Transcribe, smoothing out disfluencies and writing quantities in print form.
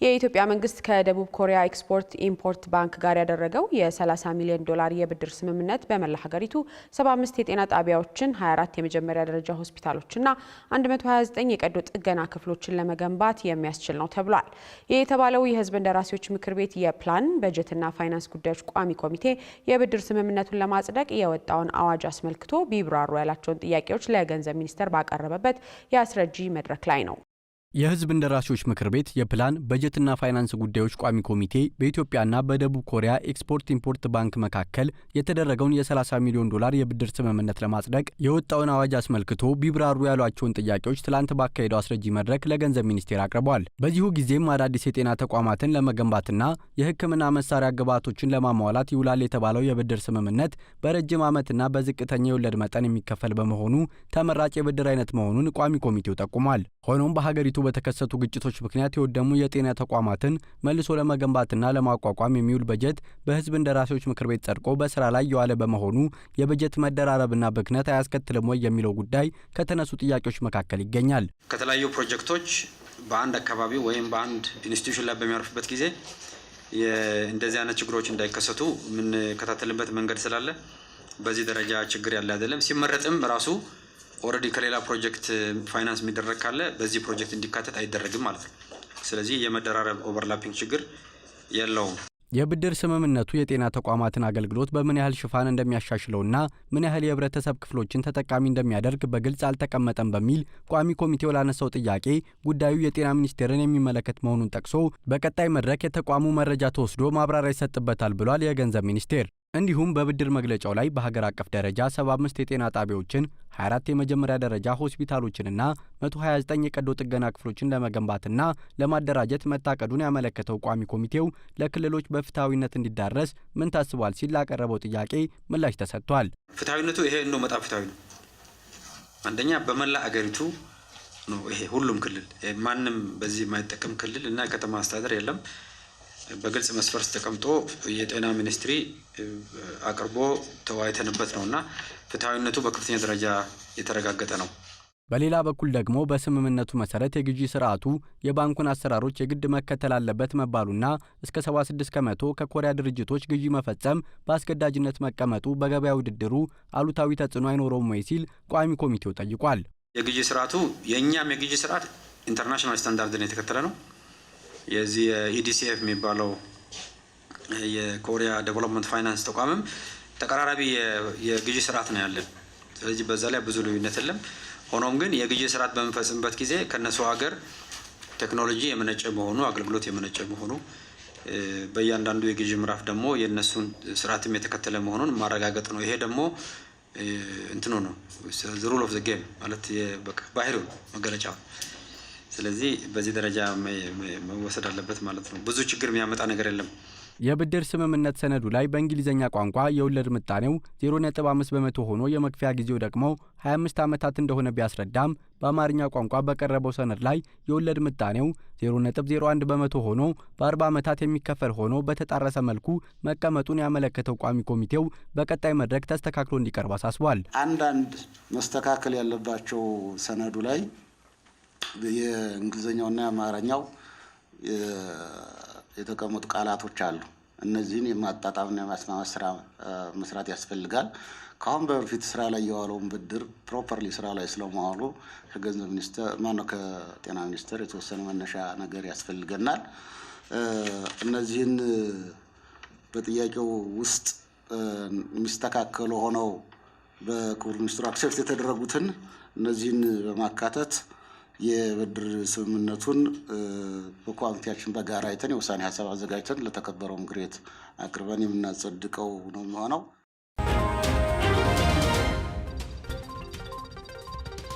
የኢትዮጵያ መንግስት ከደቡብ ኮሪያ ኤክስፖርት ኢምፖርት ባንክ ጋር ያደረገው የ$30 ሚሊዮን የብድር ስምምነት በመላ ሀገሪቱ 75 የጤና ጣቢያዎችን 24 የመጀመሪያ ደረጃ ሆስፒታሎችና 129 የቀዶ ጥገና ክፍሎችን ለመገንባት የሚያስችል ነው ተብሏል። የተባለው የህዝብ እንደራሴዎች ምክር ቤት የፕላን በጀትና ፋይናንስ ጉዳዮች ቋሚ ኮሚቴ የብድር ስምምነቱን ለማጽደቅ የወጣውን አዋጅ አስመልክቶ ቢብራሩ ያላቸውን ጥያቄዎች ለገንዘብ ሚኒስቴር ባቀረበበት የአስረጂ መድረክ ላይ ነው። የህዝብ እንደራሴዎች ምክር ቤት የፕላን በጀትና ፋይናንስ ጉዳዮች ቋሚ ኮሚቴ በኢትዮጵያና በደቡብ ኮሪያ ኤክስፖርት ኢምፖርት ባንክ መካከል የተደረገውን የ$30 ሚሊዮን የብድር ስምምነት ለማጽደቅ የወጣውን አዋጅ አስመልክቶ ቢብራሩ ያሏቸውን ጥያቄዎች ትላንት ባካሄደው አስረጂ መድረክ ለገንዘብ ሚኒስቴር አቅርበዋል። በዚሁ ጊዜም አዳዲስ የጤና ተቋማትን ለመገንባትና የህክምና መሳሪያ ግብዓቶችን ለማሟላት ይውላል የተባለው የብድር ስምምነት በረጅም ዓመትና በዝቅተኛ የወለድ መጠን የሚከፈል በመሆኑ ተመራጭ የብድር አይነት መሆኑን ቋሚ ኮሚቴው ጠቁሟል። ሆኖም በሀገሪቱ በተከሰቱ ግጭቶች ምክንያት የወደሙ የጤና ተቋማትን መልሶ ለመገንባትና ለማቋቋም የሚውል በጀት በህዝብ እንደራሴዎች ምክር ቤት ጸድቆ በስራ ላይ የዋለ በመሆኑ የበጀት መደራረብና ብክነት አያስከትልም ወይ የሚለው ጉዳይ ከተነሱ ጥያቄዎች መካከል ይገኛል። ከተለያዩ ፕሮጀክቶች በአንድ አካባቢ ወይም በአንድ ኢንስቲትዩሽን ላይ በሚያርፉበት ጊዜ እንደዚህ አይነት ችግሮች እንዳይከሰቱ የምንከታተልበት መንገድ ስላለ በዚህ ደረጃ ችግር ያለ አይደለም። ሲመረጥም ራሱ ኦልሬዲ ከሌላ ፕሮጀክት ፋይናንስ የሚደረግ ካለ በዚህ ፕሮጀክት እንዲካተት አይደረግም ማለት ነው። ስለዚህ የመደራረብ ኦቨርላፒንግ ችግር የለውም። የብድር ስምምነቱ የጤና ተቋማትን አገልግሎት በምን ያህል ሽፋን እንደሚያሻሽለውና ምን ያህል የህብረተሰብ ክፍሎችን ተጠቃሚ እንደሚያደርግ በግልጽ አልተቀመጠም በሚል ቋሚ ኮሚቴው ላነሳው ጥያቄ ጉዳዩ የጤና ሚኒስቴርን የሚመለከት መሆኑን ጠቅሶ በቀጣይ መድረክ የተቋሙ መረጃ ተወስዶ ማብራሪያ ይሰጥበታል ብሏል የገንዘብ ሚኒስቴር። እንዲሁም በብድር መግለጫው ላይ በሀገር አቀፍ ደረጃ 75 የጤና ጣቢያዎችን 24 የመጀመሪያ ደረጃ ሆስፒታሎችንና 129 የቀዶ ጥገና ክፍሎችን ለመገንባትና ለማደራጀት መታቀዱን ያመለከተው ቋሚ ኮሚቴው ለክልሎች በፍትሐዊነት እንዲዳረስ ምን ታስቧል ሲል ላቀረበው ጥያቄ ምላሽ ተሰጥቷል። ፍትሐዊነቱ ይሄ ነው፣ በጣም ፍትሐዊ ነው። አንደኛ በመላ አገሪቱ ነው። ይሄ ሁሉም ክልል ማንም በዚህ የማይጠቀም ክልል እና ከተማ አስተዳደር የለም። በግልጽ መስፈርት ተቀምጦ የጤና ሚኒስትሪ አቅርቦ ተወያይተንበት ነውና ፍትሐዊነቱ በከፍተኛ ደረጃ የተረጋገጠ ነው። በሌላ በኩል ደግሞ በስምምነቱ መሰረት የግዢ ስርዓቱ የባንኩን አሰራሮች የግድ መከተል አለበት መባሉና እስከ 76 ከመቶ ከኮሪያ ድርጅቶች ግዢ መፈጸም በአስገዳጅነት መቀመጡ በገበያ ውድድሩ አሉታዊ ተጽዕኖ አይኖረውም ወይ ሲል ቋሚ ኮሚቴው ጠይቋል። የግዢ ስርዓቱ የእኛም የግዢ ስርዓት ኢንተርናሽናል ስታንዳርድን የተከተለ ነው። የዚህ የኢዲሲኤፍ የሚባለው የኮሪያ ዴቨሎፕመንት ፋይናንስ ተቋምም ተቀራራቢ የግዢ ስርዓት ነው ያለን። ስለዚህ በዛ ላይ ብዙ ልዩነት የለም። ሆኖም ግን የግዢ ስርዓት በምንፈጽምበት ጊዜ ከነሱ ሀገር ቴክኖሎጂ የመነጨ መሆኑ፣ አገልግሎት የመነጨ መሆኑ፣ በእያንዳንዱ የግዢ ምዕራፍ ደግሞ የነሱን ስርዓትም የተከተለ መሆኑን ማረጋገጥ ነው። ይሄ ደግሞ እንትኑ ነው ሩል ኦፍ ዘ ጌም ማለት ባህሪው መገለጫው። ስለዚህ በዚህ ደረጃ መወሰድ አለበት ማለት ነው። ብዙ ችግር የሚያመጣ ነገር የለም። የብድር ስምምነት ሰነዱ ላይ በእንግሊዝኛ ቋንቋ የወለድ ምጣኔው 0.5 በመቶ ሆኖ የመክፈያ ጊዜው ደግሞ 25 ዓመታት እንደሆነ ቢያስረዳም በአማርኛ ቋንቋ በቀረበው ሰነድ ላይ የወለድ ምጣኔው 0.01 በመቶ ሆኖ በ40 ዓመታት የሚከፈል ሆኖ በተጣረሰ መልኩ መቀመጡን ያመለከተው ቋሚ ኮሚቴው በቀጣይ መድረክ ተስተካክሎ እንዲቀርብ አሳስቧል። አንዳንድ መስተካከል ያለባቸው ሰነዱ ላይ የእንግሊዝኛውና የአማርኛው የተቀመጡ ቃላቶች አሉ። እነዚህን የማጣጣምና የማስማማት ስራ መስራት ያስፈልጋል። ከአሁን በፊት ስራ ላይ የዋለውን ብድር ፕሮፐርሊ ስራ ላይ ስለመዋሉ ከገንዘብ ሚኒስቴር ከጤና ሚኒስቴር የተወሰነ መነሻ ነገር ያስፈልገናል። እነዚህን በጥያቄው ውስጥ የሚስተካከሉ ሆነው በክቡር ሚኒስትሩ አክሴፕት የተደረጉትን እነዚህን በማካተት የብድር ስምምነቱን በኮሚቴያችን በጋራ አይተን የውሳኔ ሀሳብ አዘጋጅተን ለተከበረው ምክር ቤት አቅርበን የምናጸድቀው ነው የሚሆነው።